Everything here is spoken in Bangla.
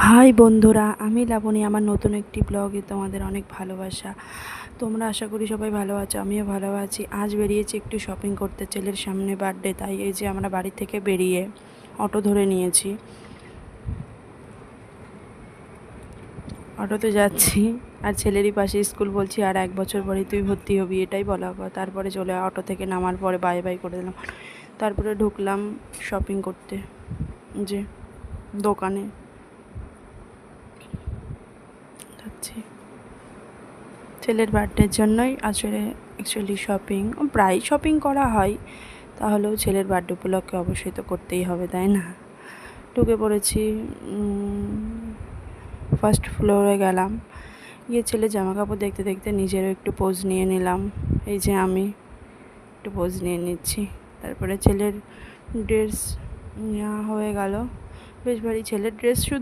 হাই বন্ধুরা, আমি লাবণী। আমার নতুন একটি ব্লগে তোমাদের অনেক ভালোবাসা। তোমরা আশা করি সবাই ভালো আছো, আমিও ভালো আছি। আজ বেরিয়েছি একটু শপিং করতে, ছেলের সামনে বার্থডে, তাই এই যে আমরা বাড়ি থেকে বেরিয়ে অটো ধরে নিয়েছি, অটোতে যাচ্ছি। আর ছেলেরই পাশে স্কুল, বলছি আর 1 বছর পরে তুই ভর্তি হবি, এটাই বলা কথা। তারপরে চলে অটো থেকে নামার পরে বাই বাই করে দিলাম। তারপরে ঢুকলাম শপিং করতে, যে দোকানে যাচ্ছি। ছেলের বার্থডের জন্যই আসলে অ্যাকচুয়ালি শপিং, প্রায় শপিং করা হয়, তাহলেও ছেলের বার্থডে উপলক্ষে অবশ্যই তো করতেই হবে, তাই না? ঢুকে পড়েছি, ফার্স্ট ফ্লোরে গেলাম, গিয়ে ছেলে জামা কাপড় দেখতে দেখতে নিজেরও একটু পোজ নিয়ে নিলাম। এই যে আমি একটু পোজ নিয়ে নিচ্ছি। তারপরে ছেলের ড্রেস নেওয়া হয়ে গেল, বেশ ভারী ছেলের ড্রেস। শুধু